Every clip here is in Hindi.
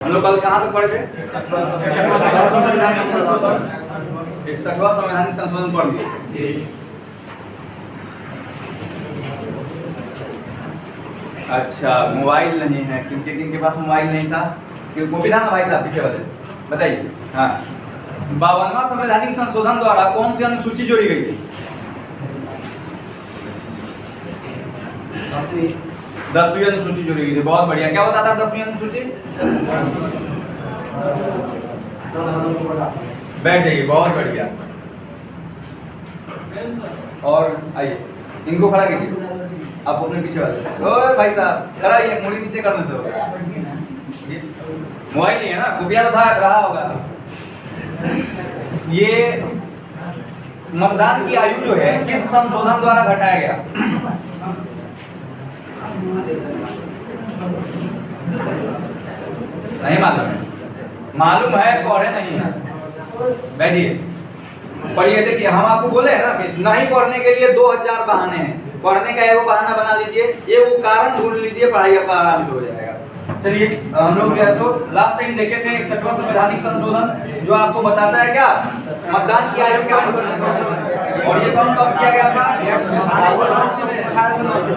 हम लोग कल कहाँ तक पढ़े थे? 61वां संवैधानिक संशोधन पढ़ लिए। अच्छा, मोबाइल नहीं है, किनके पास मोबाइल नहीं था? कॉपी था ना भाई साहब पीछे वाले, बताइए। हाँ, 52वां संवैधानिक संशोधन द्वारा कौन सी अनुसूची जोड़ी गई थी? 10वीं अनुसूची जोड़ी गई थी। बहुत बढ़िया। क्या बताता है 10वीं अनुसूची? बैठ जाइए, बहुत बढ़िया। और आइए, इनको खड़ा कीजिए, आप अपने पीछे वाले। ओए भाई साहब खड़ा, ये मुड़ी नीचे करने से होगा। मोबाइल नहीं है ना, कुपिया तो था रहा होगा। ये मतदान की आयु जो है किस संशोधन द्वारा घटाया गया? नहीं मालूम है? मालूम है, पढ़े नहीं है। बैठिए, पढ़िए। देखिए, हम आपको बोले हैं ना कि नहीं पढ़ने के लिए 2000 बहाने हैं। पढ़ने का एगो बहाना बना लीजिए, ये वो कारण ढूंढ लीजिए, पढ़ाई आपका आराम से हो जाएगा। चलिए, हम लोग जो है सो लास्ट टाइम देखे थे 61वां संवैधानिक संशोधन, जो आपको बताता है क्या, मतदान की आयु कम करने, और ये कम कब किया गया था?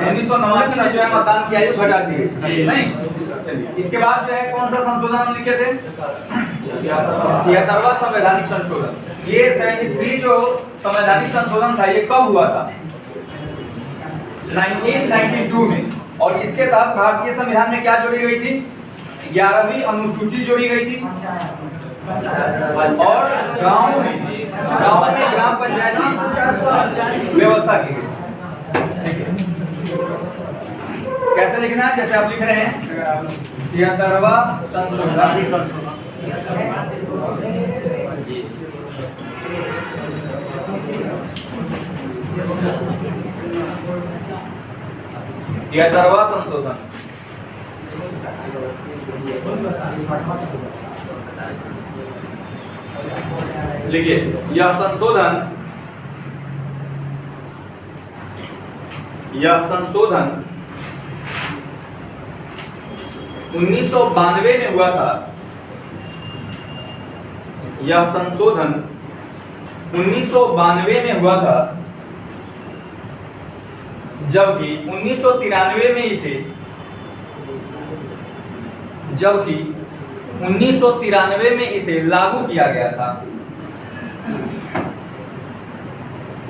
1989 में जो है मतदान की आयु घटा दी गई। नहीं, चलिए, इसके बाद जो है कौन सा संशोधन हम लिखे थे? 73वां संवैधानिक संशोधन। ये 73 जो संवैधानिक संशोधन था, ये कब हुआ था? 1992 में। और इसके तहत भारतीय संविधान में क्या जोड़ी गई थी? 11वीं अनुसूची जोड़ी गई थी। और गांव में ग्राम पंचायत की व्यवस्था की गई। कैसे लिखना है? जैसे आप लिख रहे हैं 73वां संशोधन। 73वां संशोधन। लिखिए, यह संशोधन 1992 में हुआ था। यह संशोधन 1992 में हुआ था, जबकि 1993 में इसे लागू किया गया था।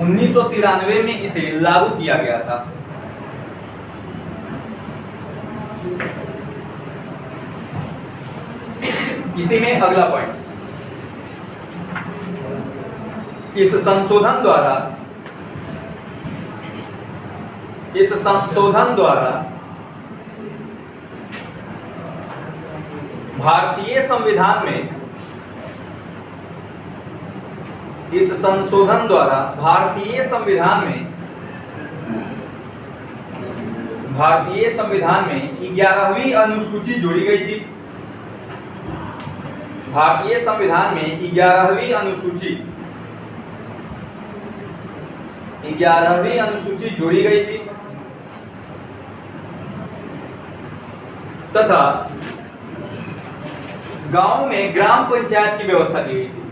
1993 में इसे लागू किया गया था। इसी में अगला पॉइंट, इस संशोधन द्वारा भारतीय संविधान में इस संशोधन द्वारा भारतीय संविधान में 11वीं अनुसूची जोड़ी गई थी। भारतीय संविधान में 11वीं अनुसूची जोड़ी गई थी तथा गांव में ग्राम पंचायत की व्यवस्था की गई थी।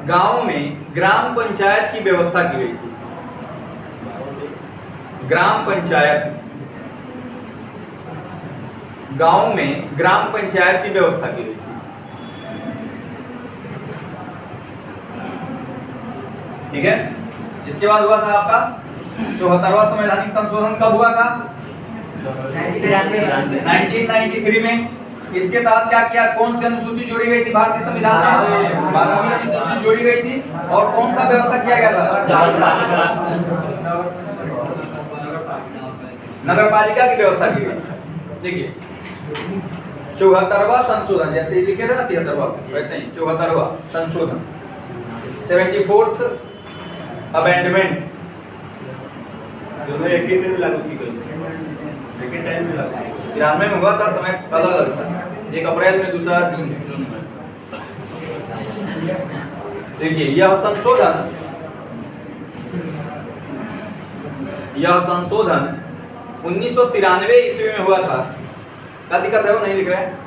गांव में ग्राम पंचायत की व्यवस्था की गई थी। गांव में ग्राम पंचायत की व्यवस्था की गई थी। ठीक है। इसके बाद हुआ था आपका 74वां संवैधानिक संशोधन। कब हुआ था? 1993 में। इसके तहत क्या किया? कौन सी अनुसूची जोड़ी गई थी भारतीय संविधान में? 12वीं अनुसूची जोड़ी गई थी। और कौन सा व्यवस्था किया गया था? नगरपालिका की व्यवस्था की गई। देखिए, 74वां संशोधन, जैसे लिखे थे ना 73वां, वैसे ही 74वां संशोधन, 74th अमेंडमेंट, दोनों एक ही में लागू की गई, सेकंड टाइम में लागू। 93 में हुआ था, समय अलग अलग था, एक अप्रैल में, दूसरा जून में। देखिए, यह संशोधन 1993 ईस्वी में हुआ था। क्या दिक्कत है, वो नहीं लिख रहे हैं?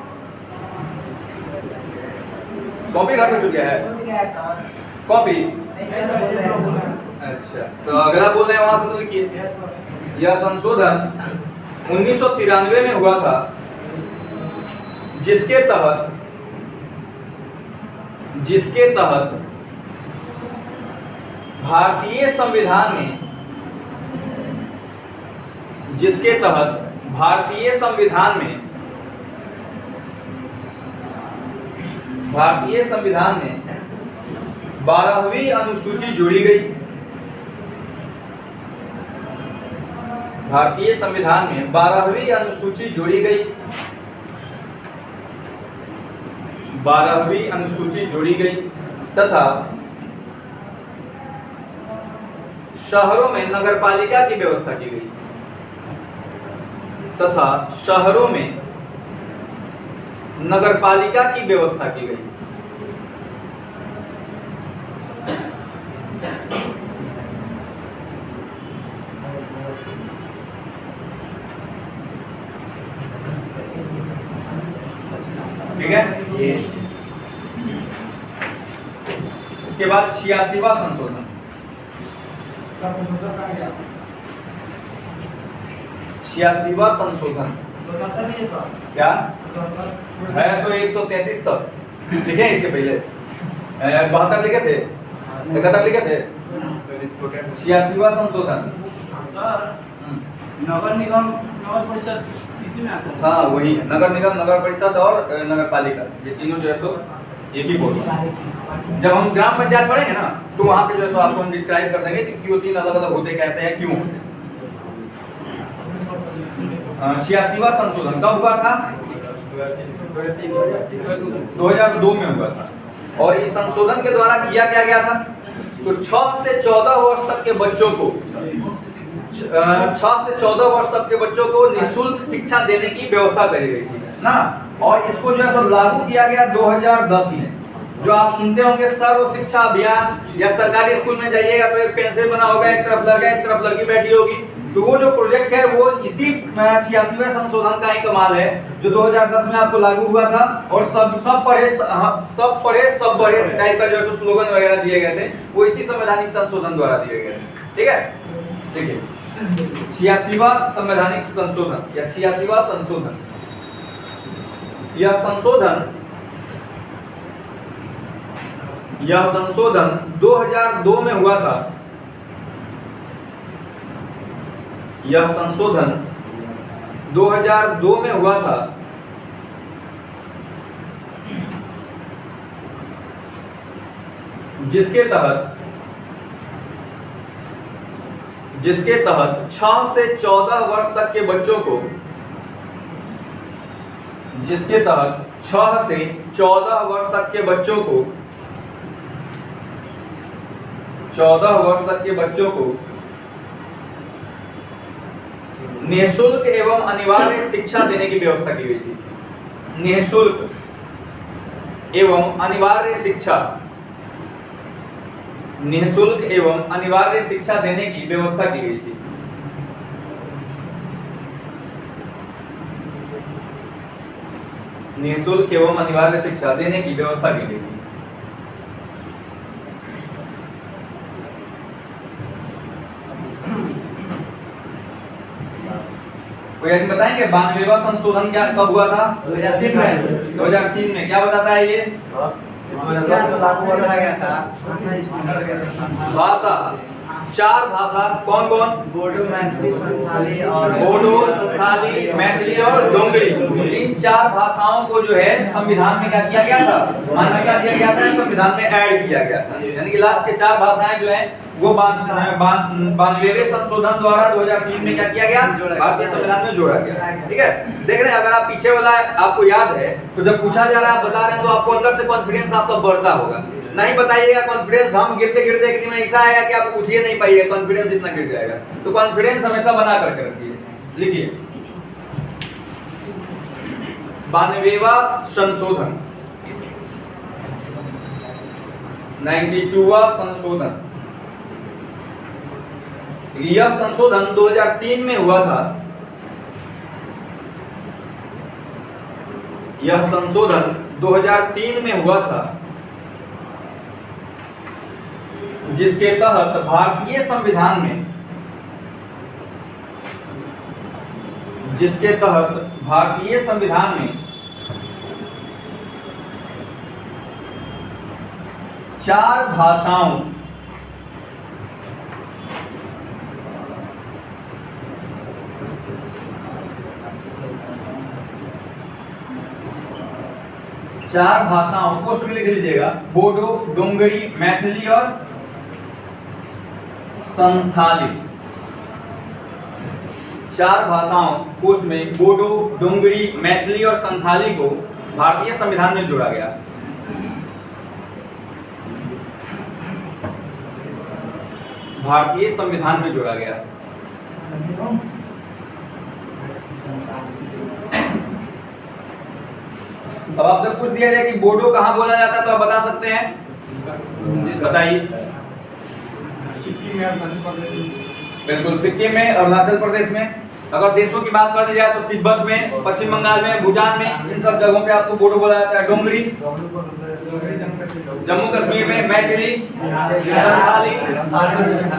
कॉपी घर पे छूट गया है? कॉपी? अच्छा, तो अगला बोल रहे हैं वहां से तो लिखिए। यह संशोधन 1993 में हुआ था, जिसके तहत भारतीय संविधान में जिसके तहत भारतीय संविधान में 12वीं अनुसूची जोड़ी गई। भारतीय संविधान में 12वीं अनुसूची जोड़ी गई। 12वीं अनुसूची जोड़ी गई तथा शहरों में नगरपालिका की व्यवस्था की गई। तथा शहरों में नगरपालिका की व्यवस्था की गई। ठीक है। इसके बाद 86वां संशोधन। 86वां संशोधन क्या है? तो 133 तक लिखे इसके पहले 72 लिखे थे, 71 लिखे थे। 86वां संशोधन नगर निगम नगर परिषद इसी में आता है। हाँ वही है, नगर निगम, नगर परिषद और नगर पालिका, ये तीनों जो है सो एक ही बोल। जब हम ग्राम पंचायत पढ़ेंगे ना तो वहाँ पे जो है सो आपको हम डिस्क्राइब कर देंगे कि क्यों तीन अलग अलग होते, कैसे हैं, क्यों होते। 86वां संशोधन कब हुआ था? 2002 में हुआ था। और इस संशोधन के द्वारा किया क्या गया था? तो 6 से 14 वर्ष तक के बच्चों को 6 से 14 वर्ष तक के बच्चों को निःशुल्क शिक्षा देने की व्यवस्था करी गई थी ना। और इसको जो है सो लागू किया गया 2010 में। जो आप सुनते होंगे सर्व शिक्षा अभियान, या सरकारी स्कूल में जाइएगा तो एक पेंसिल बना होगा, एक तरफ लड़का एक तरफ लड़की बैठी होगी। तो वो जो प्रोजेक्ट है वो इसी 86वें संशोधन का ही कमाल है, जो 2010 में आपको लागू हुआ था। और सब पढ़े सब बढ़े टाइप का जो स्लोगन वगैरह दिए गए थे वो इसी संवैधानिक संशोधन द्वारा दिए गए थे। ठीक है, देखिए 86वां संवैधानिक संशोधन या 86वां संशोधन। यह संशोधन 2002 में हुआ था। यह संशोधन 2002 में हुआ था, जिसके तहत 6 से 14 वर्ष तक के बच्चों को 6 से 14 वर्ष तक के बच्चों को 14 वर्ष तक के बच्चों को निःशुल्क एवं अनिवार्य शिक्षा देने की व्यवस्था की गई थी। निःशुल्क एवं अनिवार्य शिक्षा, निःशुल्क एवं अनिवार्य शिक्षा देने की व्यवस्था की गई थी। निःशुल्क एवं अनिवार्य शिक्षा देने की व्यवस्था की गई थी। कोई आदमी बताएंगे 92वां संशोधन क्या कब हुआ था? 2003 में। 2003 में। क्या बताता है ये? भाषा, 4 भाषा कौन कौन? बोडो, मैथिली, संथाली और बोडो, संथाली, मैथिली और डोंगरी। इन 4 भाषाओं को जो है संविधान में क्या किया गया था? मान्यता दिया गया था, संविधान में ऐड किया गया था। यानी कि लास्ट के 4 भाषाएं जो है वो 92वें संशोधन द्वारा 2003 में क्या किया गया? भारतीय संविधान में जोड़ा गया। ठीक है, देख रहे हैं। अगर आप पीछे वाला आपको याद है तो जब पूछा जा रहा है आप बता रहे हैं तो आपको अंदर से कॉन्फिडेंस आपका बढ़ता होगा। नहीं बताइएगा कॉन्फिडेंस, हम गिरते गिरते एक दिन ऐसा आएगा कि आप उठिए नहीं पाइए, कॉन्फिडेंस इतना गिर जाएगा। तो कॉन्फिडेंस हमेशा बना करके रखिए। लिखिए 92वां संशोधन, 92वां संशोधन। यह संशोधन 2003 में हुआ था। यह संशोधन 2003 में हुआ था, जिसके तहत भारतीय संविधान में 4 भाषाओं पोस्ट में लिख लीजिएगा, बोडो, डोंगरी, मैथिली और संथाली। 4 भाषाओं पोस्ट में बोडो, डोंगरी, मैथिली और संथाली को भारतीय संविधान में जोड़ा गया। भारतीय संविधान में जोड़ा गया। अब आपसे पूछ दिया जाए कि बोडो कहाँ बोला जाता है, तो आप बता सकते हैं, बताइए। बिल्कुल, सिक्किम में, अरुणाचल प्रदेश में। अगर देशों की बात कर दी जाए तो तिब्बत में, पश्चिम बंगाल में, भूटान में, इन सब जगहों पे आपको बोडो बोला जाता है। डोंगरी जम्मू कश्मीर में, मैथिली संथाली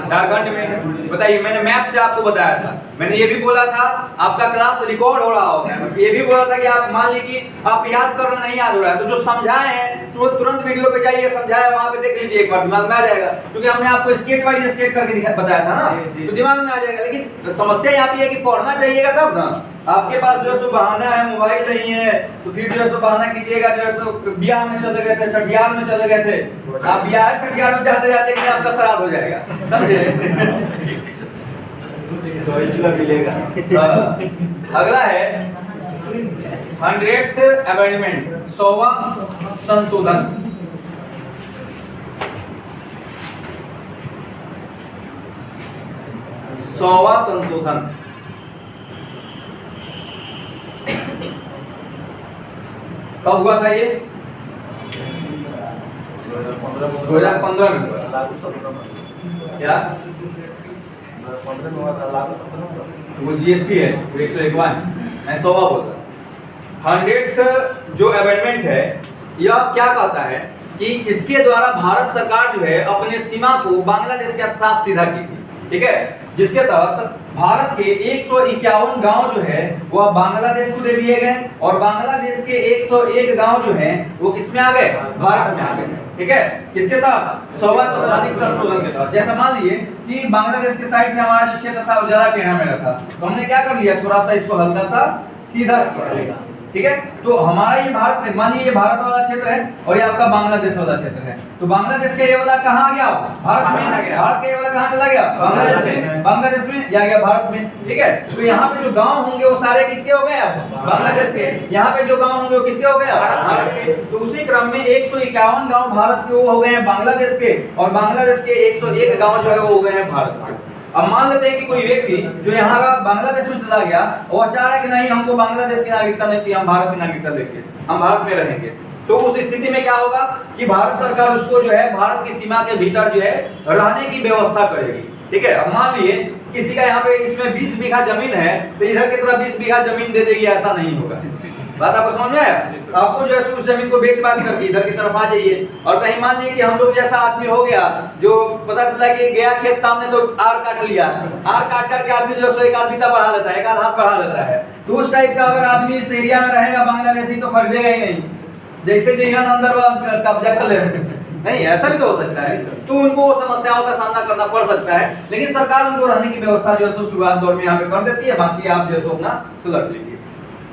झारखंड में। बताइए, मैंने मैप से आपको बताया था, मैंने ये भी बोला था, आपका क्लास रिकॉर्ड हो रहा होता है, ये भी बोला था कि आप मान लीजिए आप याद कर रहे नहीं याद हो रहा है, तो जो समझाए हैं तुरंत वीडियो पे जाइए, समझाया वहां पे देख लीजिए, एक बार दिमाग में आ जाएगा, क्योंकि हमने आपको स्टेट वाइज स्टेट करके बताया था ना, तो दिमाग में आ जाएगा। लेकिन समस्या यहाँ पे है कि पढ़ना चाहिएगा तब ना। आपके पास जो है सो बहाना है, मोबाइल नहीं है, तो फिर जो है सो बहाना कीजिएगा, जो है सो ब्याह में चले गए थे, छठियार में चले गए थे, आप ब्याह छठियार में जाते जाते कि आपका श्राद्ध हो जाएगा, समझे? मिलेगा। अगला है 100th अमेंडमेंट, 100वां संशोधन। कब हुआ था ये? 2015 में हुआ। क्या? वो जीएसटी है, वो 101, मैं 100वां बोल रहा। 100th जो अमेंडमेंट है, यह क्या कहता है कि इसके द्वारा भारत सरकार जो है अपने सीमा को बांग्लादेश के साथ सीधा की थी, ठीक है, जिसके तहत भारत के 151 गांव जो है वो अब बांग्लादेश को दे दिए गए, और बांग्लादेश के 101 गांव जो हैं वो किसमें आ गए? भारत में आ गए, ठीक है। किसके तहत? 100वां संशोधित संशोधन के तहत। जैसा मान लीजिए कि बांग्लादेश के साइड से हमारा जो क्षेत्र था वो ज्यादा टेढ़ा मेढ़ा था, तो हमने क्या कर लिया, थोड़ा सा इसको हल्का सा सीधा किया, ठीक है। तो हमारा ये भारत, मान लीजिए ये भारत वाला क्षेत्र है और ये आपका बांग्लादेश वाला क्षेत्र है, तो बांग्लादेश का ये वाला कहाँ आ गया? भारत में। भारत का ये वाला कहाँ चला गया? बांग्लादेश में। बांग्लादेश में या गया भारत में, ठीक है। तो यहाँ पे जो गांव होंगे वो सारे किसके हो गए? अब बांग्लादेश के। यहाँ पे जो गांव होंगे वो किसके हो गए? भारत के। तो उसी क्रम में 151 गांव भारत के वो हो गए हैं बांग्लादेश के, और बांग्लादेश के 101 गांव जो है वो हो गए हैं भारत के। अब मान लेते हैं कि कोई व्यक्ति जो यहाँ बांग्लादेश में चला गया, वो चाह रहा है कि नहीं हमको बांग्लादेश की नागरिकता नहीं चाहिए, हम भारत की नागरिकता लेंगे, हम भारत में रहेंगे, तो उस स्थिति में क्या होगा कि भारत सरकार उसको जो है भारत की सीमा के भीतर जो है रहने की व्यवस्था करेगी, ठीक है। अब मान लिए किसी का यहाँ पे इसमें 20 बीघा जमीन है, तो इधर की तरफ 20 बीघा जमीन दे देगी, ऐसा नहीं होगा। बात आपको समझ में आया? आपको जो है उस जमीन को बेच बाच करके इधर की तरफ आ जाइए, और कहीं मान लीजिए कि हम लोग जैसा आदमी हो गया जो पता चला कि गया खेत सामने तो आर काट लिया, आर काट करके आदमी जो है एक आध बीता बढ़ा लेता है, एक आध हाथ बढ़ा लेता है, तो उस टाइप का अगर आदमी इस एरिया में रहेगा बांग्लादेशी तो खरीदेगा ही नहीं, जैसे जो यहाँ अंदर कब्जा कर ले, नहीं ऐसा भी तो हो सकता है। तो उनको समस्याओं का सामना करना पड़ सकता है, लेकिन सरकार उनको रहने की व्यवस्था जो है शुरुआत दौर में यहाँ पे कर देती है, बाकी आप जो है अपना सुलट लीजिए।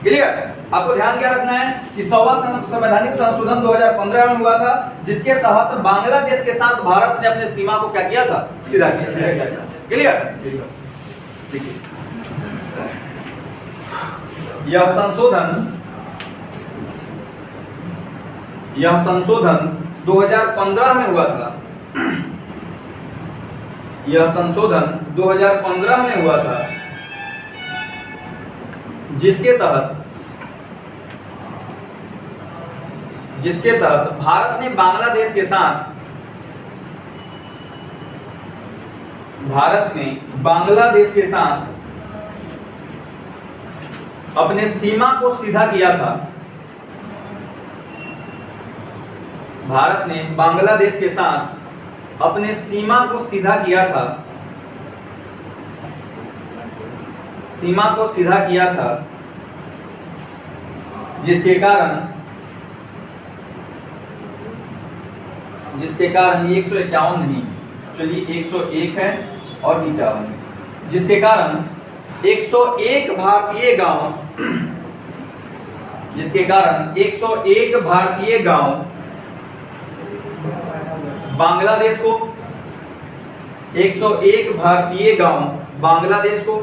क्लियर? आपको ध्यान क्या रखना है कि 100वां संवैधानिक संशोधन 2015 में हुआ था, जिसके तहत बांग्लादेश के साथ भारत ने अपने सीमा को क्या किया था? सीधा किया। क्लियर? देखिए, यह संशोधन 2015 में हुआ था। यह संशोधन 2015 में हुआ था, जिसके तहत भारत ने बांग्लादेश के साथ अपने सीमा को सीधा किया था, भारत ने बांग्लादेश के साथ अपने सीमा को सीधा किया था, सीमा को सीधा किया था, जिसके कारण 151 नहीं, चलिए 101 है और 51, जिसके कारण 101 भारतीय गांव, जिसके कारण 101 भारतीय गांव बांग्लादेश को, 101 भारतीय गांव बांग्लादेश को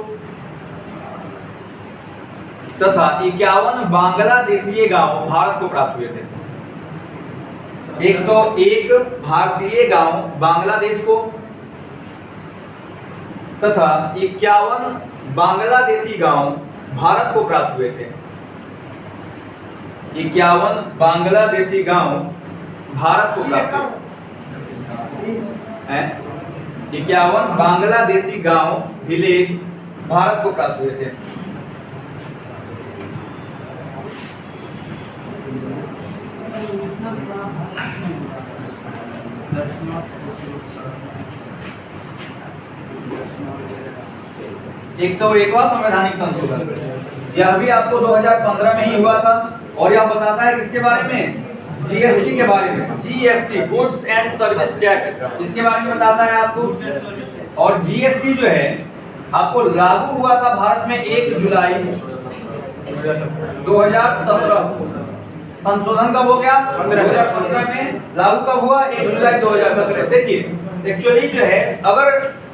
तथा 51 बांग्लादेशीय गांव भारत को प्राप्त हुए थे। 101 भारतीय गांव बांग्लादेश को तथा 51 बांग्लादेशी गांव भारत को प्राप्त हुए थे। 51 बांग्लादेशी गांव भारत को प्राप्त हुए, 51 बांग्लादेशी गांव विलेज भारत को प्राप्त हुए थे। एक 101वां संवैधानिक संशोधन, यह भी आपको 2015 में ही हुआ था और यह बताता है किसके बारे में, जीएसटी के बारे में। GST, goods and service tax, इसके बारे में बताता है आपको। और जीएसटी जो है आपको लागू हुआ था भारत में 1 जुलाई 2017, संशोधन कब हो गया, 2015 में, लागू कब हुआ, 1 जुलाई 2017। देखिए एक्चुअली जो है, अगर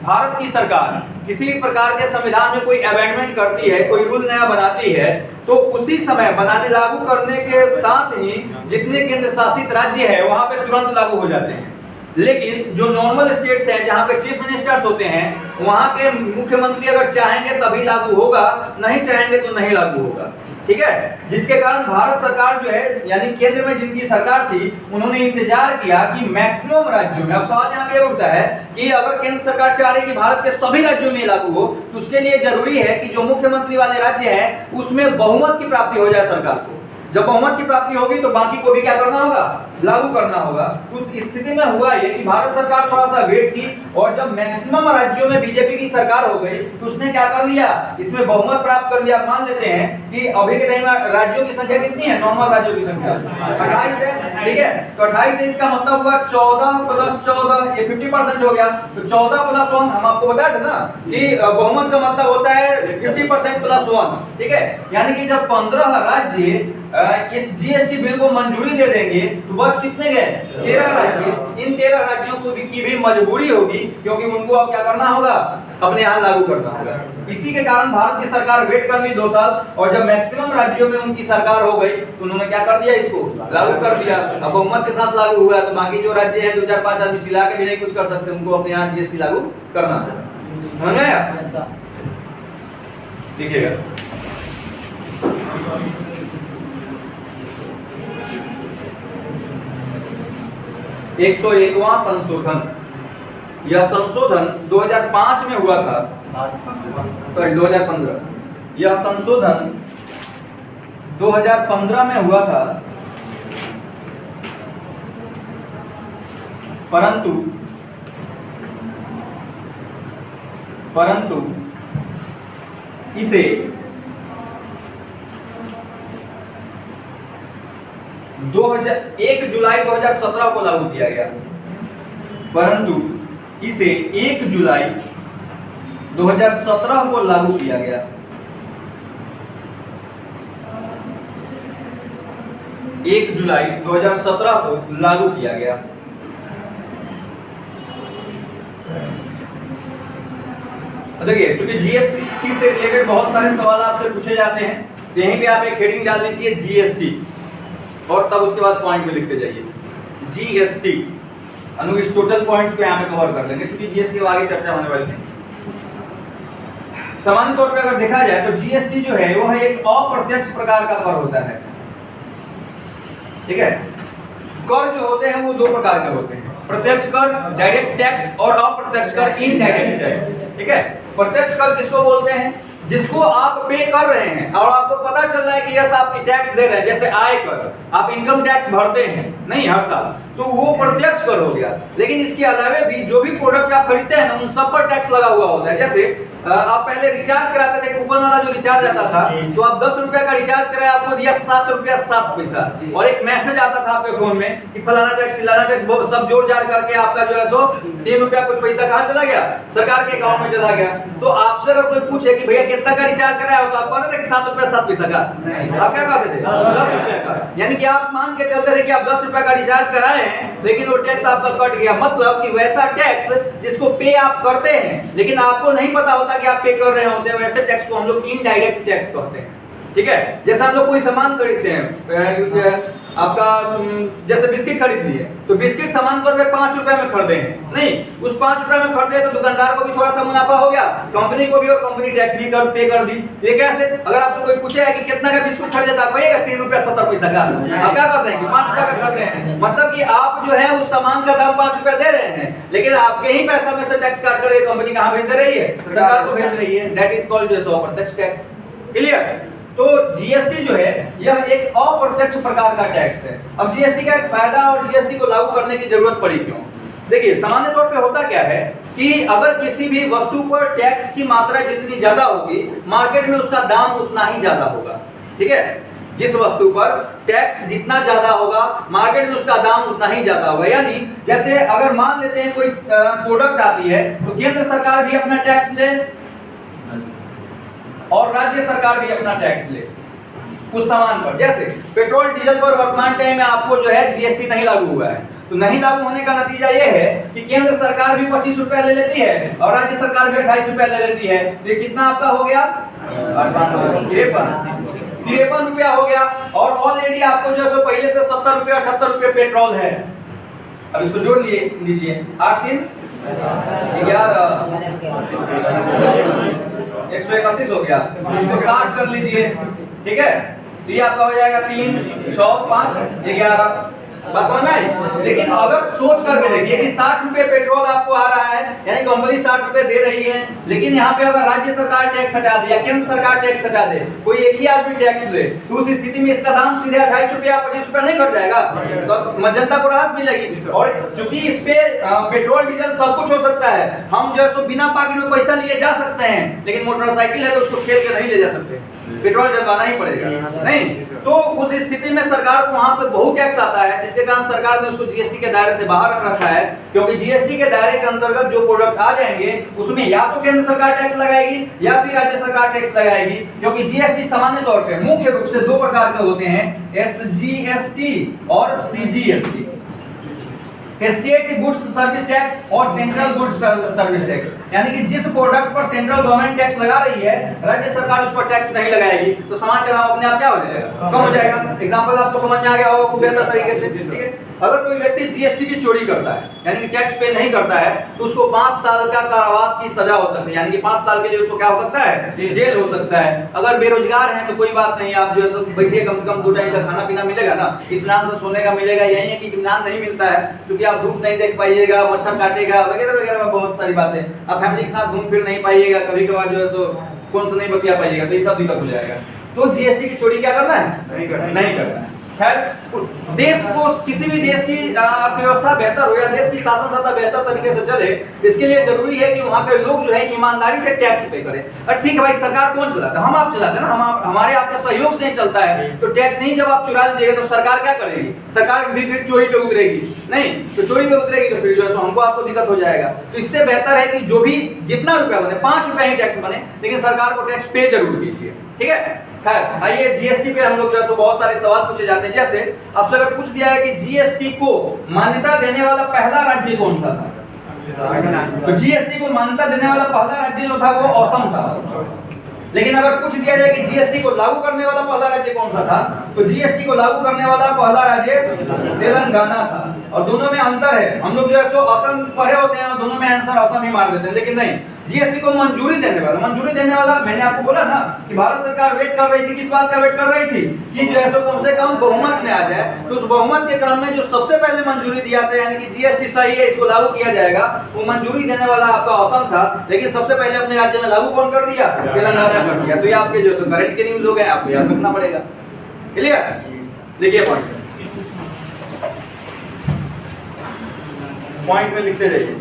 भारत की सरकार किसी भी प्रकार के संविधान में कोई अमेंडमेंट करती है, कोई रूल नया बनाती है, तो उसी समय बनाने लागू करने के साथ ही जितने केंद्र शासित राज्य है वहां पे तुरंत लागू हो जाते हैं। लेकिन जो नॉर्मल स्टेट्स हैं जहां पे चीफ मिनिस्टर्स होते हैं, वहां के मुख्यमंत्री अगर चाहेंगे तभी लागू होगा, नहीं चाहेंगे तो नहीं लागू होगा। ठीक है, जिसके कारण भारत सरकार जो है, यानी केंद्र में जिनकी सरकार थी, उन्होंने इंतजार किया कि मैक्सिमम राज्यों में, अब सवाल यहाँ पे उठता है कि अगर केंद्र सरकार चाह रही कि भारत के सभी राज्यों में लागू हो, तो उसके लिए जरूरी है कि जो मुख्यमंत्री वाले राज्य हैं उसमें बहुमत की प्राप्ति हो जाए सरकार को। जब बहुमत की प्राप्ति होगी तो बाकी को भी क्या करना होगा, लागू करना होगा। उस स्थिति में हुआ ये कि भारत सरकार थोड़ा सा वेट की और जब मैक्सिमम राज्यों में बीजेपी की सरकार हो गई तो उसने क्या कर लिया, इसमें बहुमत प्राप्त कर लिया। मान लेते हैं कि अभी के टाइम में राज्यों की संख्या कितनी है, नॉर्मल राज्यों की संख्या 28 है। ठीक है, तो 28 से इसका मतलब हुआ 14 + 14, ये 50% हो गया। तो 14 + 1 हम आपको बताया था ना कि बहुमत का मतलब होता है 50% + 1। ठीक है, यानी कि जब 15 राज्य इस जीएसटी बिल को मंजूरी दे देंगे तो बच कितने गए, 13 राज्य। इन 13 राज्यों को की भी मजबूरी होगी, क्योंकि उनको अब क्या करना होगा, अपने यहाँ लागू करना होगा। इसी के कारण भारत की सरकार वेट कर ली 2 साल, और जब मैक्सिमम राज्यों में उनकी सरकार हो गई तो उन्होंने क्या कर दिया, इसको लागू कर दिया। अब बहुमत के साथ लागू हुआ तो बाकी जो राज्य हैं 2-4-5 आदमी चिल्ला के भी नहीं कुछ कर सकते, उनको अपने यहाँ जीएसटी लागू करना है। समझ में आया? देखिएगा 101वां संशोधन, यह संशोधन 2005 में हुआ था, सॉरी 2015, यह संशोधन 2015 में हुआ था, परंतु इसे 1 जुलाई 2017 को लागू किया गया, परंतु इसे 1 जुलाई 2017 को लागू किया गया। एक जुलाई 2017 को लागू किया गया। देखिए, चूंकि जीएसटी से रिलेटेड बहुत सारे सवाल आपसे पूछे जाते हैं, तो यहीं पे आप एक हेडिंग डाल दीजिए जीएसटी, और तब उसके बाद पॉइंट में लिखते जाइए जीएसटी। अनु इस टोटल पॉइंट्स को यहाँ पे कवर कर लेंगे, क्योंकि जीएसटी आगे चर्चा होने वाली थी। सामान्य तौर पे अगर देखा जाए तो जीएसटी जो है वो है एक अप्रत्यक्ष प्रकार का कर होता है। ठीक है, कर जो होते हैं वो 2 प्रकार के होते हैं, प्रत्यक्ष कर डायरेक्ट टैक्स और अप्रत्यक्ष कर इनडायरेक्ट टैक्स। ठीक है, प्रत्यक्ष कर किसको बोलते हैं, जिसको आप पे कर रहे हैं और आपको पता चल रहा है कि यस आपकी टैक्स दे रहे हैं, जैसे आयकर, आप इनकम टैक्स भरते हैं नहीं हर साल, तो वो प्रत्यक्ष कर हो गया। लेकिन इसके अलावा भी जो भी प्रोडक्ट आप खरीदते हैं ना, उन सब पर टैक्स लगा हुआ होता है। जैसे आप पहले रिचार्ज कराते थे, कूपन वाला जो रिचार्ज आता था, तो आप 10 रुपया का रिचार्ज कराया, आपको दिया 7 रुपया 7 पैसा, और एक मैसेज आता था आपके फोन में कि फलाना टैक्स चिलाना टैक्स सब जोड़ जाड़ करके आपका जो है सो 3 रुपया कुछ पैसा कहाँ चला गया, सरकार के अकाउंट में चला गया। तो आपसे अगर कोई पूछे कि भैया कितना का रिचार्ज कराया हो, तो आप कहते थे कि 7 रुपया 7 पैसा का, आप क्या कहते थे? 10 रुपया का। यानी कि आप मान के चलते थे कि आप 10 रुपया का रिचार्ज कराए हैं, लेकिन वो टैक्स आपका कट गया। मतलब कि वैसा टैक्स जिसको पे आप करते हैं लेकिन आपको नहीं पता होता कि आप पे कर रहे होते हैं, वैसे टैक्स को हम लोग इनडायरेक्ट टैक्स कहते हैं। ठीक है, जैसे हम लोग कोई सामान खरीदते हैं, आपका जैसे बिस्किट खरीद लिए, तो बिस्किट सामान तौर पे 5 रुपए में खरीदे हैं, नहीं उस 5 रुपए में खरीदे तो दुकानदार को भी थोड़ा सा मुनाफा हो गया, कंपनी को भी, और कंपनी टैक्स भी पे कर दी। ये कैसे? अगर आपसे कोई पूछे कि कितना का बिस्कुट खरीदे, आप कहिएगा 3 रुपया 70 पैसा का, आप क्या कहते हैं कि 5 रुपया का खरीदे हैं। मतलब कि आप जो है उस सामान का दाम 5 रुपया दे रहे हैं, लेकिन आपके ही पैसा में से टैक्स काट कर कंपनी कहाँ भेज रही है? सरकार को भेज रही है। दैट इज कॉल्ड जो है अप्रत्यक्ष टैक्स। क्लियर? तो जीएसटी जो है यह एक अप्रत्यक्ष प्रकार का टैक्स है। अब जीएसटी का एक फायदा और जीएसटी को लागू करने की जरूरत पड़ी क्यों? देखिए, सामान्य तौर पे होता क्या है कि अगर किसी भी वस्तु पर टैक्स की मात्रा जितनी ज्यादा होगी, मार्केट में उसका दाम उतना ही ज्यादा होगा। ठीक है, जिस वस्तु पर टैक्स जितना ज्यादा होगा, मार्केट में उसका दाम उतना ही ज्यादा होगा। यानी जैसे अगर मान लेते हैं कोई प्रोडक्ट आती है, तो केंद्र सरकार भी अपना टैक्स ले और राज्य सरकार भी अपना टैक्स ले उस सामान पर। जैसे पेट्रोल डीजल पर वर्तमान टाइम में आपको जो है जीएसटी नहीं लागू हुआ है, तो नहीं लागू होने का नतीजा यह है कि केंद्र सरकार भी 25 रुपया ले लेती है और राज्य सरकार भी 28 रुपया ले लेती है। तो ये कितना आपका हो गया? 53 रुपया हो गया। और ऑलरेडी आपको जो है पहले से 70 रुपया 78 रुपये पेट्रोल है। अब इसको जोड़ लीजिए, 8 3 11 131 हो गया, इसको 60 कर लीजिए। ठीक है, तो ये आपका हो जाएगा 3 6 5 11। बस समझ में आई? लेकिन अगर सोच करके देखिए कि 60 रुपए पेट्रोल आपको आ रहा है, यानी कंपनी 60 रुपए दे रही है, लेकिन यहाँ पे अगर राज्य सरकार टैक्स हटा दे या केंद्र सरकार टैक्स हटा दे, कोई एक ही आदमी टैक्स ले, तो उस स्थिति में इसका दाम सीधे 28 रुपया 25 रुपया नहीं घट जाएगा, तो जनता को राहत मिलेगी। और चूंकि इस पे पेट्रोल डीजल सब कुछ हो सकता है, हम जो है सो बिना पॉकेट में पैसा लिए जा सकते हैं, लेकिन मोटरसाइकिल है तो उसको खेल के नहीं ले जा सकते, पेट्रोल डलवाना ही पड़ेगा। नहीं, तो उस स्थिति में सरकार को वहां से बहुत टैक्स आता है, जिसके कारण सरकार ने उसको जीएसटी के दायरे से बाहर रख रखा है। क्योंकि जीएसटी के दायरे के अंतर्गत जो प्रोडक्ट आ जाएंगे उसमें या तो केंद्र सरकार टैक्स लगाएगी या फिर राज्य सरकार टैक्स लगाएगी। क्योंकि जीएसटी सामान्य तौर पे मुख्य रूप से 2 प्रकार के होते हैं, एसजीएसटी और CGST, state goods service tax और सेंट्रल गुड्स सर्विस टैक्स। यानी कि जिस प्रोडक्ट पर सेंट्रल गवर्नमेंट टैक्स लगा रही है, राज्य सरकार उस पर टैक्स नहीं लगाएगी, तो सामान का दाम अपने आप क्या हो जाएगा? कम हो जाएगा। एग्जांपल आपको समझ में आ गया होगा खूब बेहतर तरीके से। ठीक है, अगर कोई व्यक्ति जीएसटी की चोरी करता है, यानी कि टैक्स पे नहीं करता है, तो उसको 5 साल का कारावास की सजा हो सकती है। यानी कि 5 साल के लिए उसको क्या हो सकता है? जेल हो सकता है। अगर बेरोजगार हैं तो कोई बात नहीं, आप जो है सब बैठिए, कम से कम 2 टाइम का खाना पीना मिलेगा ना, इत्मीनान से सोने का मिलेगा। यही है कि इत्मीनान नहीं मिलता है क्योंकि आप धूप नहीं देख पाइएगा, मच्छर काटेगा वगैरह वगैरह, बहुत सारी बातें। आप फैमिली के साथ घूम फिर नहीं पाइएगा, कभी कभार जो है सो कौन से नहीं बतिया पाइएगा, तो ये सब दिक्कत हो जाएगा। तो जीएसटी की चोरी क्या करना है? नहीं करना है। खैर, देश को, किसी भी देश की अर्थव्यवस्था बेहतर हो या देश की शासन सत्ता बेहतर तरीके से चले, इसके लिए जरूरी है कि वहाँ के लोग जो है ईमानदारी से टैक्स पे करें। और ठीक है भाई, सरकार कौन चलाता है? हम आप चलाते हैं ना, हमारे आपके सहयोग से ही चलता है। तो टैक्स ही जब आप चुरा लीजिएगा तो सरकार क्या करेगी? सरकार भी फिर चोरी पे उतरेगी। नहीं, तो चोरी पे उतरेगी तो फिर जो है हमको आपको दिक्कत हो जाएगा। तो इससे बेहतर है कि जो भी जितना रुपया बने, 5 रुपया ही टैक्स बने, लेकिन सरकार को टैक्स पे जरूर कीजिए। ठीक है, खैर आइए जीएसटी पे हम लोग जो है बहुत सारे सवाल पूछे जाते हैं। जैसे आपसे अगर पूछ दिया है कि जीएसटी को मान्यता देने वाला पहला राज्य कौन सा था, तो जीएसटी को मान्यता देने वाला पहला राज्य जो था वो असम था। लेकिन अगर पूछ दिया जाए कि जीएसटी को लागू करने वाला पहला राज्य कौन सा था, तो जीएसटी को लागू करने वाला पहला राज्य तेलंगाना था। और दोनों में अंतर है। हम लोग जो है सो असम पढ़े होते हैं और दोनों में आंसर असम ही मार देते हैं, लेकिन नहीं, जीएसटी को मंजूरी देने वाला मैंने आपको बोला ना कि भारत सरकार वेट कर रही थी, किस बात का वेट कर रही थी कि जो है सो कम से कम बहुमत में आ जाए। तो उस बहुमत के क्रम में जो सबसे पहले मंजूरी दिया था, यानी कि जीएसटी सही है, इसको लागू किया जाएगा, वो मंजूरी देने वाला आपका असम था। लेकिन सबसे पहले अपने राज्य में लागू कौन कर दिया? तेलंगाना कर दिया। तो ये आपके जो है करंट के न्यूज हो गए, आपको याद रखना पड़ेगा। क्लियर? देखिए पॉइंट में लिखते जाइए।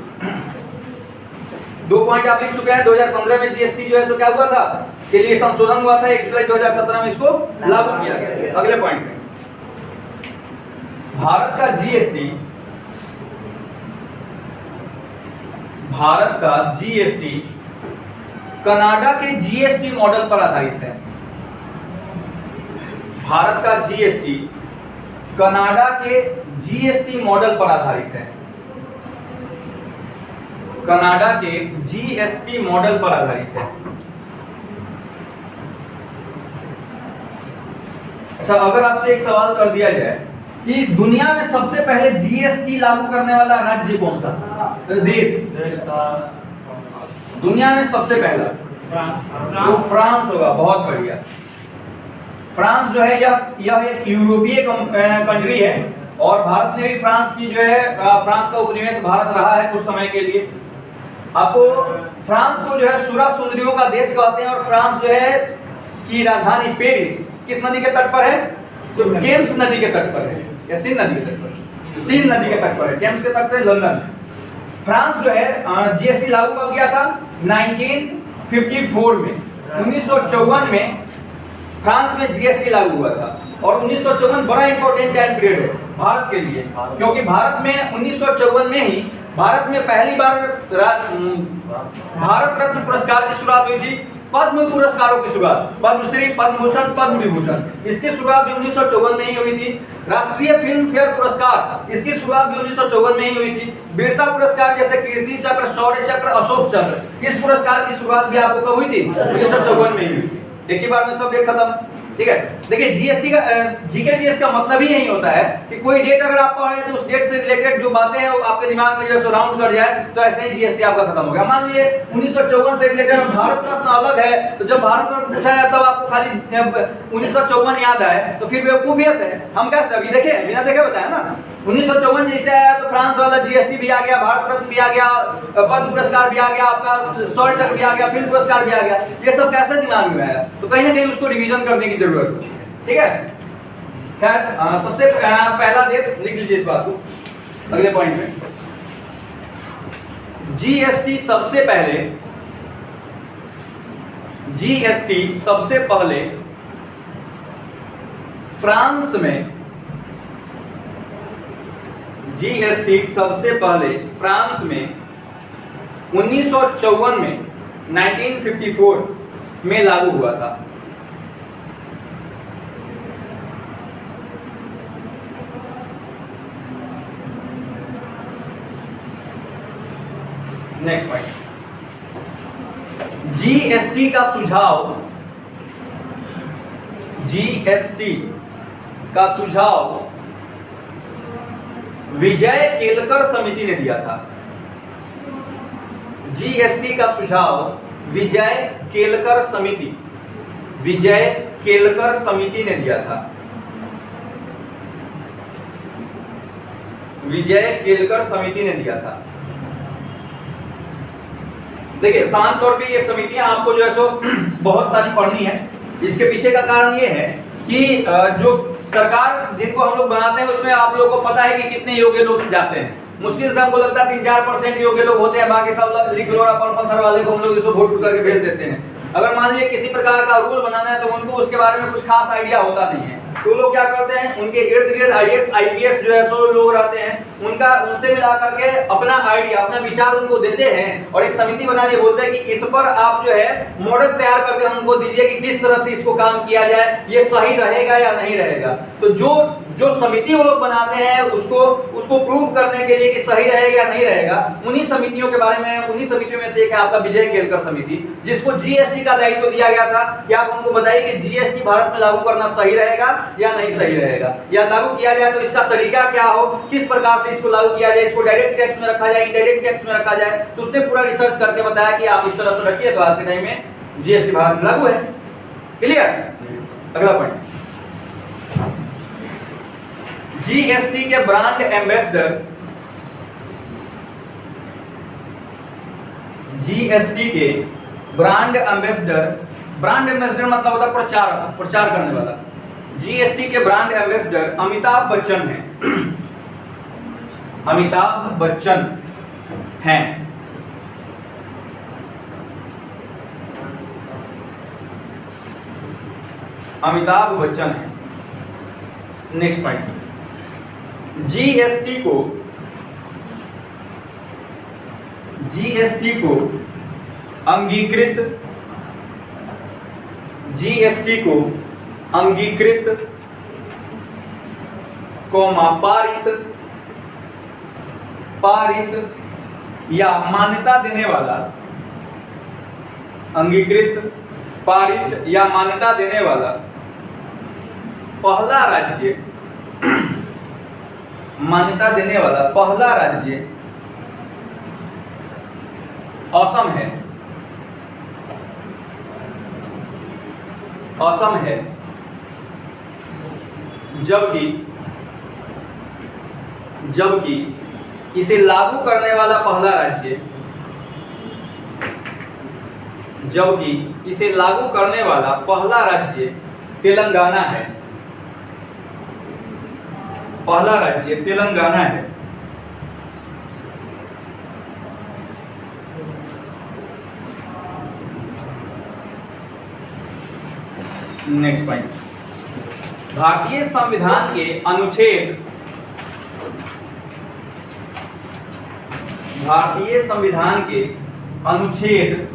2 पॉइंट आप लिख चुके हैं। 2015 में जीएसटी जो है सो क्या हुआ था के लिए संशोधन हुआ था। 1 जुलाई 2017 में इसको लागू किया गया। अगले पॉइंट में भारत का जीएसटी कनाडा के जीएसटी मॉडल पर आधारित है। भारत का जीएसटी कनाडा के जीएसटी मॉडल पर आधारित है। कनाडा के जीएसटी मॉडल पर आधारित है। अच्छा, अगर आपसे एक सवाल कर दिया जाए कि दुनिया में सबसे पहले जीएसटी लागू करने वाला राज्य कौन सा देश? दुनिया में सबसे पहला वो फ्रांस होगा। बहुत बढ़िया। फ्रांस जो है यह एक यूरोपीय कंट्री है और भारत ने भी फ्रांस की जो है फ्रांस का उपनिवेश भारत रहा है कुछ समय के लिए। आपको फ्रांस को जो है सुरा सुंदरियों का देश कहते हैं और फ्रांस जो है की राजधानी पेरिस किस नदी के तट पर है? टेम्स नदी के तट पर है या सीन नदी के तट पर? सीन नदी के तट पर है। टेम्स के तट पर लंदन। फ्रांस जो है जीएसटी लागू कब किया था? 1954 में। 1954 में फ्रांस में जीएसटी लागू हुआ था और 1954 बड़ा इंपॉर्टेंट टाइम पीरियड है भारत के लिए, क्योंकि भारत में 1954 में ही भारत में पहली बार भारत रत्न पुरस्कार की शुरुआत हुई थी। पद्म पुरस्कारों की शुरुआत, पद्मश्री, पद्म भूषण, पद्म विभूषण, इसकी शुरुआत भी 1954 में ही हुई थी। राष्ट्रीय फिल्म फेयर पुरस्कार, इसकी शुरुआत भी 1954 में ही हुई थी। वीरता पुरस्कार जैसे कीर्ति चक्र, शौर्य चक्र, अशोक चक्र, इस पुरस्कार की शुरुआत भी आपको कब हुई थी? 1954 में ही हुई थी। एक ही बार में सब डेट खत्म। ठीक है, देखिए जीएसटी का जीके का मतलब ही यही होता है कि कोई डेट अगर आप पढ़ रहे हैं तो उस डेट से रिलेटेड जो बातें हैं वो आपके दिमाग में जो राउंड कर जाए तो ऐसे ही जीएसटी आपका खत्म हो गया। मान लीजिए 1954 से रिलेटेड भारत रत्न अलग है, तो जब भारत रत्न पूछा जाए तब आपको खाली 1954 याद आए तो फिर बेवकूफियत है। हम कैसे अभी देखे बिना देखे बताया ना। 1954 जैसे आया तो फ्रांस वाला जीएसटी भी आ गया, भारत रत्न भी आ गया, पद्म पुरस्कार भी आ गया, आपका शौर्य चक्र भी आ गया, फिल्म पुरस्कार भी आ गया। ये सब कैसे दिमाग में आया? तो कहीं ना कहीं उसको रिवीजन करने की जरूरत होती है। ठीक है, खैर सबसे पहला देश लिख लीजिए इस बात को। अगले पॉइंट में जीएसटी सबसे पहले फ्रांस में जीएसटी सबसे पहले फ्रांस में 1954 में 1954 में लागू हुआ था। नेक्स्ट पॉइंट, जीएसटी का सुझाव विजय केलकर समिति ने दिया था। जीएसटी का सुझाव विजय केलकर समिति ने दिया था। विजय केलकर समिति ने दिया था। देखिए सामान्य तौर पे ये समितियां आपको जो है सो बहुत सारी पढ़नी है। इसके पीछे का कारण ये है कि जो सरकार जिनको हम लोग बनाते हैं उसमें आप लोगों को पता है कि कितने योग्य लोग जाते हैं। मुश्किल से हमको लगता है 3-4% योग्य लोग होते हैं, बाकी सब लिख लो और पत्थर वाले को हम लोग इसको वोट करके भेज देते हैं। अगर मान लीजिए किसी प्रकार का रूल बनाना है तो उनको उसके बारे में कुछ खास आइडिया होता नहीं है, तो लोग क्या करते हैं उनके इर्द गिर्द आईएएस आईपीएस जो है सो लोग रहते हैं, उनसे मिला करके अपना आइडिया अपना विचार उनको देते हैं और एक समिति बना के बोलते हैं कि इस पर आप जो है मॉडल तैयार करके हमको दीजिए कि किस तरह से इसको काम किया जाए, ये सही रहेगा या नहीं रहेगा। तो जो जो समिति वो लोग बनाते हैं उसको प्रूव करने के लिए कि सही रहेगा या नहीं रहेगा, उन्हीं समितियों के बारे में, उन्हीं समितियों में से एक है आपका विजय केलकर समिति, जिसको जीएसटी का दायित्व दिया गया था कि आप हमको बताइए कि जीएसटी भारत में लागू करना सही रहेगा या नहीं सही रहेगा, या लागू किया जाए तो इसका तरीका क्या हो, किस प्रकार से इसको लागू किया जाए, इसको डायरेक्ट टैक्स में रखा जाए, इनडायरेक्ट टैक्स में रखा जाए। तो उसने पूरा रिसर्च करके बताया कि आप इस तरह से रखिए तो आज के टाइम में जीएसटी भारत में लागू है। क्लियर? अगला पॉइंट, जीएसटी के ब्रांड एम्बेसडर, जीएसटी के ब्रांड एम्बेसडर, ब्रांड एम्बेसडर मतलब होता है प्रचारक, प्रचार करने वाला। जीएसटी के ब्रांड एम्बेसडर अमिताभ बच्चन हैं, अमिताभ बच्चन हैं। अमिताभ बच्चन है। नेक्स्ट पॉइंट, जीएसटी को अंगीकृत, जीएसटी को अंगीकृत कौमा पारित या मान्यता देने वाला, अंगीकृत, पारित या मान्यता देने वाला पहला राज्य, मान्यता देने वाला पहला राज्य असम है, असम है। जबकि इसे लागू करने वाला पहला राज्य, जबकि इसे लागू करने वाला पहला राज्य तेलंगाना है, पहला राज्य तेलंगाना है। नेक्स्ट पॉइंट, भारतीय संविधान के अनुच्छेद, भारतीय संविधान के अनुच्छेद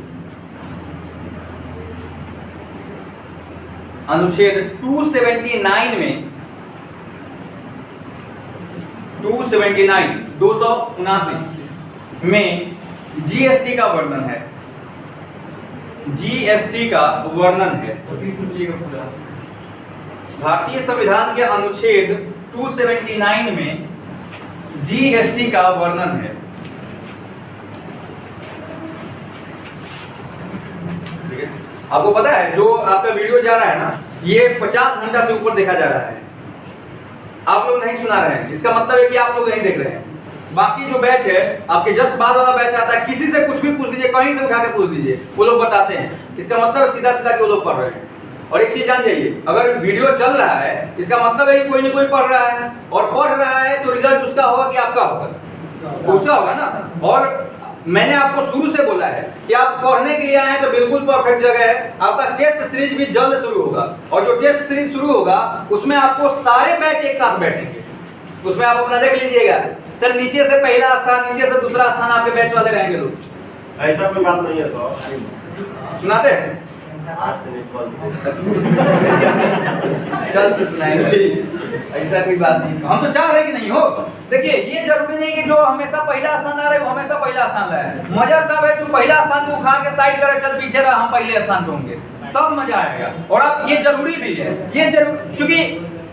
279 में, 279 में जीएसटी का वर्णन है, जीएसटी का वर्णन है। भारतीय संविधान के अनुच्छेद 279 में जीएसटी का वर्णन है। ठीक है, आपको पता है जो आपका वीडियो जा रहा है ना, ये 50 घंटा से ऊपर देखा जा रहा है, आप लोग नहीं सुना रहे हैं, इसका मतलब है कि आप लोग नहीं देख रहे हैं। बाकी जो बैच है, आपके जस्ट बाद वाला बैच आता है, किसी से कुछ भी पूछ दीजिए, कहीं से उठा के पूछ दीजिए, वो लोग बताते हैं। इसका मतलब सीधा सीधा कि वो लोग पढ़ रहे हैं। और एक चीज जान जाइए, अगर वीडियो चल रहा है इसका मतलब है कि कोई ना कोई पढ़ रहा है, और पढ़ रहा है तो रिजल्ट उसका होगा कि आपका होगा, उसका होगा ना। और मैंने आपको शुरू से बोला है कि आप पढ़ने के लिए आए हैं तो बिल्कुल परफेक्ट जगह है। आपका टेस्ट सीरीज भी जल्द शुरू होगा, और जो टेस्ट सीरीज शुरू होगा उसमें आपको सारे बैच एक साथ बैठेंगे, उसमें आप अपना देख लीजिएगा। सर नीचे से पहला स्थान, नीचे से दूसरा स्थान आपके बैच वाले रहेंगे लोग। ऐसा कोई बात नहीं है तो सुनाते हैं, कल से सुनाएंगे, ऐसा कोई बात नहीं। हम तो चाह रहे कि नहीं हो। देखिए, ये जरूरी नहीं कि जो हमेशा पहला स्थान आ रहे वो हमेशा पहला स्थान लाए। मजा तब है जो पहला स्थान को उखाड़ के साइड करे, चल पीछे रहा, हम पहले स्थान पे होंगे, तब मजा आएगा। और आप, ये जरूरी भी है, ये जरूर, क्योंकि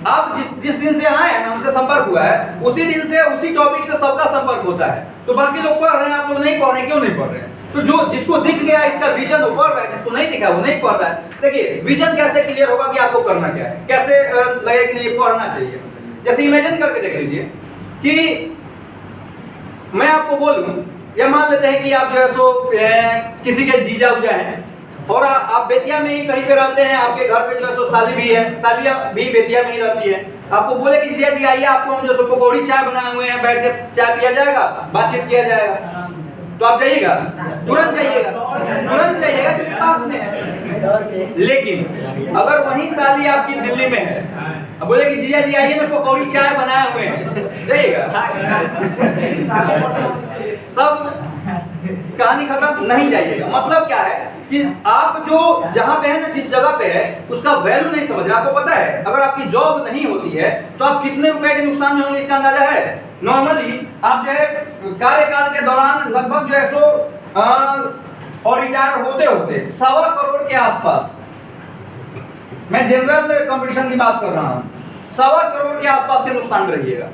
आप जिस दिन से आए हैं ना, हमसे संपर्क हुआ है, उसी दिन से उसी टॉपिक से सबका संपर्क होता है। तो बाकी लोग पढ़ रहे हैं, आप लोग नहीं पढ़ रहे, क्यों नहीं पढ़ रहे हैं? तो जो जिसको दिख गया इसका विजन वो पढ़ रहा है, जिसको नहीं दिखा वो नहीं पढ़ रहा है। देखिए, विजन कैसे क्लियर होगा कि आपको करना क्या है, कैसे लगे कि नहीं पढ़ना चाहिए। जैसे इमेजिन करके देख लीजिए कि मैं आपको बोलूं, या मान लेते हैं कि आप जो है सो किसी के जीजा उजा हैं, और आप बेतिया में ही कहीं पे रहते हैं, आपके घर पे जो है सो साली भी है, सालिया भी बेतिया में ही रहती है। आपको बोले कि जीजा जी आइए, आपको हम जो सो पकौड़ी चाय बनाए हुए हैं, बैठ के चाय पिया जाएगा, बातचीत किया जाएगा, तो आप जाइएगा, तुरंत जाइएगा, तुरंत जाइएगा क्योंकि पास में है। लेकिन अगर वही साली आपकी दिल्ली में है, अब बोले कि जीजा जी आइए ना, पकौड़ी चाय बनाए हुए हैं, जाइएगा। सब कहानी खत्म, नहीं जाइएगा। मतलब क्या है कि आप जो जहां पे है ना, जिस जगह पे है उसका वैल्यू नहीं समझ रहे। आपको पता है अगर आपकी जॉब नहीं होती है तो आप कितने रुपए के नुकसान में होंगे, इसका अंदाजा है? नॉर्मली आप जो है कार्यकाल के दौरान लगभग जो है सो और रिटायर होते होते 1.25 करोड़ के आसपास, मैं जनरल कंपटीशन की बात कर रहा हूं, 1.25 करोड़ के आसपास के नुकसान में रहिएगा।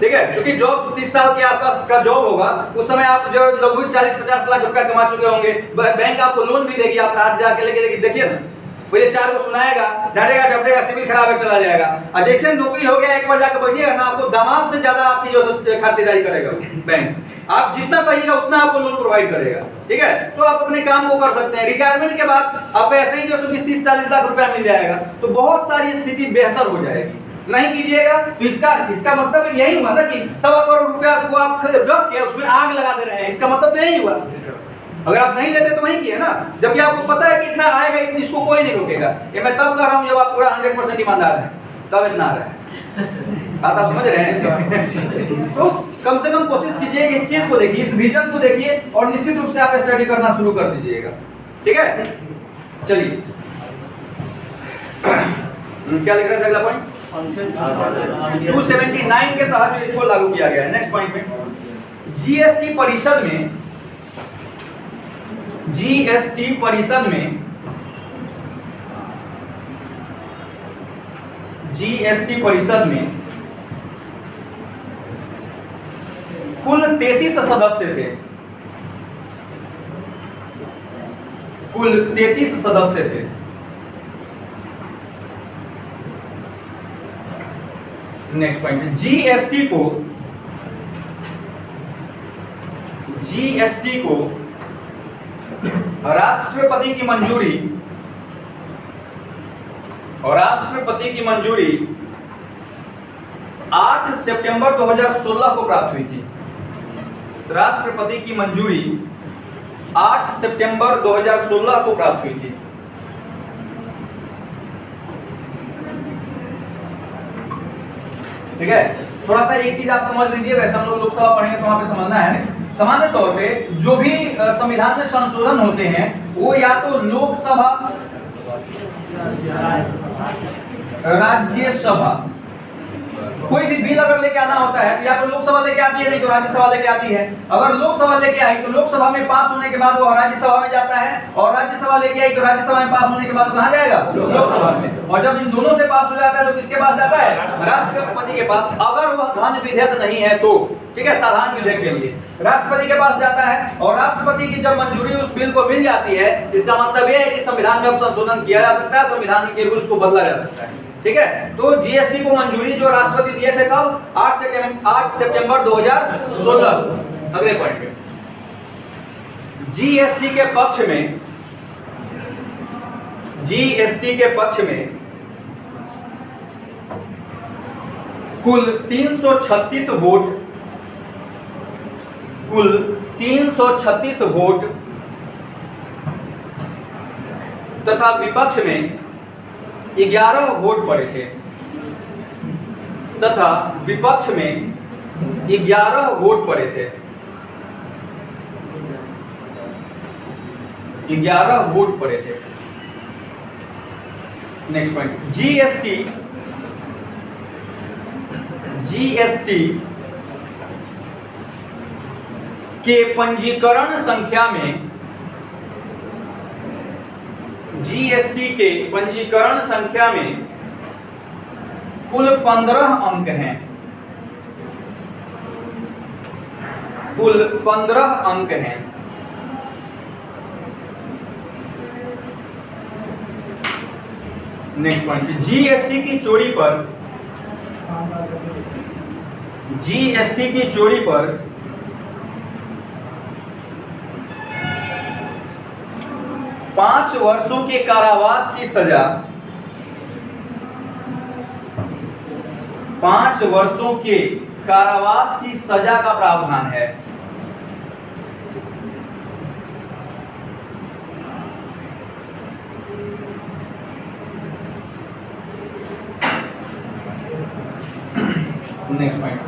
ठीक है, क्योंकि जॉब 30 साल के आसपास का जॉब होगा, उस समय आप जो लगभग 40-50 लाख रुपया कमा चुके होंगे। बैंक आपको लोन भी देगी, आप आज जाके लेके देखिए ना, पहले 4 को सुनाएगा, डांटेगा डपटेगा, सिविल खराब है, चला जाएगा। और जैसे नौकरी हो गया, एक बार जाकर बैठिएगा ना, आपको दामाद से ज्यादा आपकी जो खातिरदारी करेगा बैंक। आप जितना कहिएगा उतना आपको लोन प्रोवाइड करेगा। ठीक है, तो आप अपने काम को कर सकते हैं। रिटायरमेंट के बाद आप ऐसे ही जो 20-30-40 लाख रुपया मिल जाएगा, तो बहुत सारी स्थिति बेहतर हो जाएगी। नहीं कीजिएगा तो इसका मतलब यही हुआ ना कि 1.25 करोड़ रुपया को आप रख के उसमें आग लगा दे रहे हैं। इसका मतलब तो यही हुआ। अगर आप नहीं लेते तो वही किए ना, जबकि आपको पता है कि इतना आएगा, इसको कोई नहीं रोकेगा। ये मैं तब कर रहा हूँ जब आप पूरा 100% ईमानदार हैं, तब इतना आ रहा है। बात आप समझ रहे हैं? तो कम से कम कोशिश कीजिए कि इस चीज को देखिए, इस विजन को देखिए, और निश्चित रूप से आप स्टडी करना शुरू कर दीजिएगा। ठीक है, चलिए क्या लिख रहे हैं अगला पॉइंट? 279 के तहत जो इसको लागू किया गया है। नेक्स्ट पॉइंट में जीएसटी परिषद में कुल 33 सदस्य थे। कुल 33 सदस्य थे। नेक्स्ट पॉइंट, जीएसटी को राष्ट्रपति की मंजूरी 8 सितंबर 2016 को प्राप्त हुई थी। राष्ट्रपति की मंजूरी 8 सितंबर 2016 को प्राप्त हुई थी। ठीक है, थोड़ा सा एक चीज आप समझ लीजिए, वैसे हम लोग लोकसभा पढ़ेंगे तो वहां पे समझना है। सामान्य तौर पे जो भी संविधान में संशोधन होते हैं वो या तो लोकसभा, राज्यसभा, कोई भी बिल अगर लेके आना होता है तो या तो लोकसभा लेके आती है, नहीं तो राज्यसभा लेके आती है। अगर लोकसभा लेके आई तो लोकसभा में पास होने के बाद वो राज्यसभा में जाता है, और राज्यसभा लेके आई तो राज्यसभा में पास होने के बाद कहां जाएगा? लोकसभा में। और जब इन दोनों से पास हो जाता है तो किसके पास जाता है? राष्ट्रपति के पास। अगर वह धन विधेयक नहीं है तो, ठीक है, साधारण विधेयक के लिए राष्ट्रपति के पास जाता है, और राष्ट्रपति की जब मंजूरी उस बिल को मिल जाती है, इसका मतलब यह है कि संविधान में अब संशोधन किया जा सकता है, संविधान के रूल्स को बदला जा सकता है। ठीक है, तो जीएसटी को मंजूरी जो राष्ट्रपति दिए थे कब? 8 सितंबर 2016। अगले पॉइंट पे जीएसटी के पक्ष में कुल 336 वोट तथा विपक्ष में 11 वोट पड़े थे। 11 वोट पड़े थे। 11 वोट पड़े थे। नेक्स्ट पॉइंट, जीएसटी के पंजीकरण संख्या में कुल 15 अंक हैं। कुल 15 अंक हैं। नेक्स्ट पॉइंट, जीएसटी की चोरी पर 5 वर्षों के कारावास की सजा, 5 वर्षों के कारावास की सजा का प्रावधान है। नेक्स्ट पॉइंट,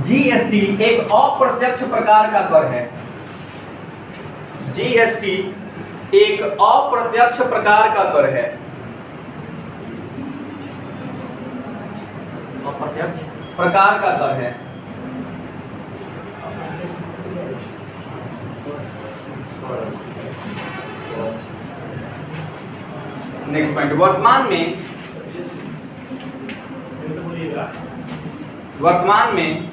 जीएसटी एक अप्रत्यक्ष प्रकार का कर है। जीएसटी एक अप्रत्यक्ष प्रकार का कर है। अप्रत्यक्ष प्रकार का कर है। नेक्स्ट पॉइंट, वर्तमान में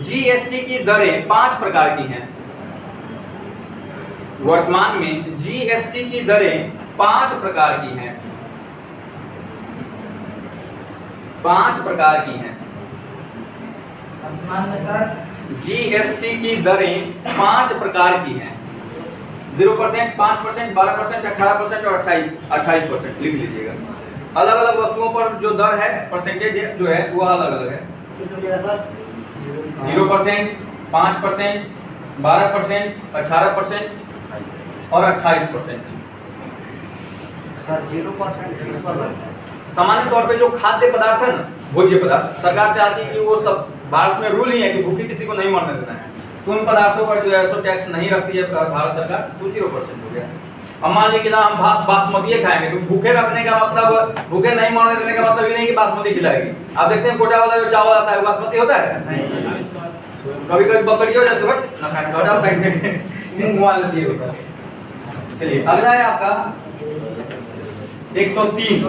जीएसटी की दरें 5 प्रकार की हैं। वर्तमान में जीएसटी की दरें 5 प्रकार की हैं। 5 प्रकार की हैं। जीएसटी की दरें 5 प्रकार की हैं। 0%, 5%, 12%, 18% और 28% लिख लीजिएगा। अलग अलग वस्तुओं पर जो दर है, परसेंटेज जो है वो अलग अलग है। 0%, 5%, 12%, 18% और 28%। सर 0% किस पर लगता है? सामान्य तौर पे जो खाद्य पदार्थ है ना, भोज्य पदार्थ, सरकार चाहती है कि वो सब, भारत में रूल ही है कि भूखे किसी को नहीं मरने देना है, तो उन पदार्थों पर जो है सो टैक्स नहीं रखती है भारत सरकार, तो 0% हो गया। अब मान लीजिए कि हम बासमती खाएंगे, तो भूखे रखने का मतलब, भूखे नहीं मरने देने का मतलब ये नहीं कि बासमती खिलाएगी। आप देखते हैं कोटा वाला जो चावल आता है बासमती होता है, कभी कभी बकरियों जैसे बट ना खाने कोटा साइड में मुंह घुमा लेती होता है। चलिए अगला है आपका 103।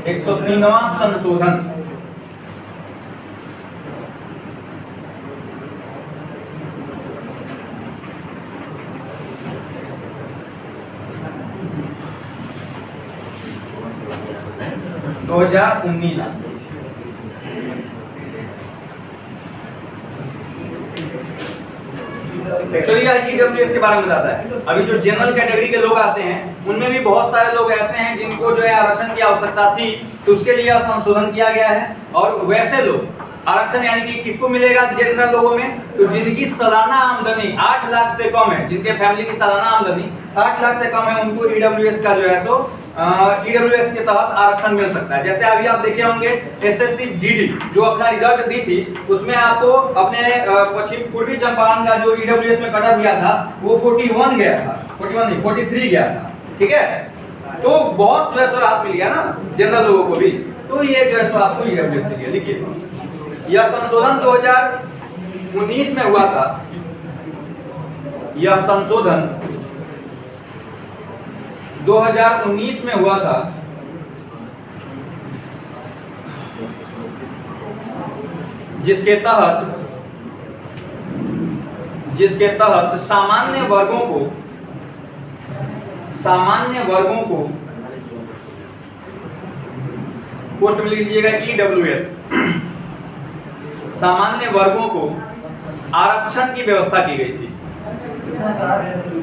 103वां संशोधन। दो 2019। एक्चुअली यार ईडब्ल्यूएस के बारे में बताता है। अभी जो जनरल कैटेगरी के लोग आते हैं उनमें भी बहुत सारे लोग ऐसे हैं जिनको जो है आरक्षण की आवश्यकता थी, तो उसके लिए संशोधन किया गया है। और वैसे लोग आरक्षण यानी कि किसको मिलेगा जनरल लोगों में, तो जिनकी सालाना आमदनी 8 लाख से कम है, जिनके फैमिली की सालाना आमदनी 8 लाख से कम है, उनको ईडब्ल्यूएस का जो है सो ईडब्ल्यूएस के तहत आरक्षण मिल सकता है। जैसे अभी आप देखे होंगे एसएससी जीडी जो अपना रिजल्ट दी थी, उसमें आपको अपने पश्चिम पूर्वी चंपारण का जो ईडब्ल्यूएस में कट ऑफ गया था वो 41 गया था, 41 नहीं 43 गया था। ठीक है, तो बहुत जो है सो राहत मिल गया ना जनरल लोगों को भी। तो ये जो है सो आपको ईडब्ल्यूएस के लिए लिखिए, यह संशोधन 2019 में हुआ था। यह संशोधन 2019 में हुआ था, जिसके तहत सामान्य वर्गों को पोस्ट में लिख लीजिएगा ईडब्ल्यूएस, सामान्य वर्गों को आरक्षण की व्यवस्था की गई थी।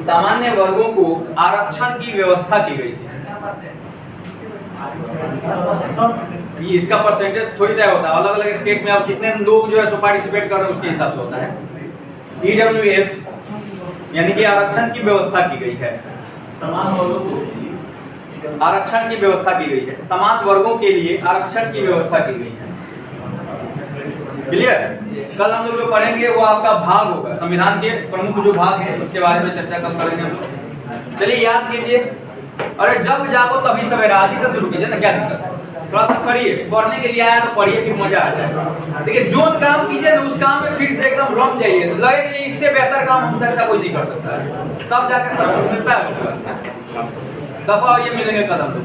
सामान्य वर्गों को आरक्षण की व्यवस्था की गई थी। ये इसका परसेंटेज थोड़ी तय होता है, अलग अलग स्टेट में अब कितने लोग जो है सो पार्टिसिपेट कर रहे हैं उसके हिसाब से होता है। ईडब्ल्यूएस यानी कि आरक्षण की व्यवस्था की गई है, समान वर्गों को आरक्षण की व्यवस्था की गई है, समान वर्गों के लिए आरक्षण की व्यवस्था की गई है। क्लियर? कल हम लोग जो पढ़ेंगे वो आपका भाग होगा, संविधान के प्रमुख जो भाग है उसके बारे में चर्चा कल करेंगे हम लोग। चलिए याद कीजिए, अरे जब जागो तभी सवेरा, आज ही से शुरू कीजिए ना, क्या दिक्कत है? थोड़ा सा पढ़िए, पढ़ने के लिए आया तो पढ़िए, फिर मजा आ जाए। देखिए जो काम कीजिए ना उस काम में फिर एकदम रम जाइए, लगे कि इससे बेहतर काम हमसे अच्छा कोई नहीं कर सकता है, तब जाकर सक्सेस मिलता है। दफा ये मिलेंगे कल हम लोग।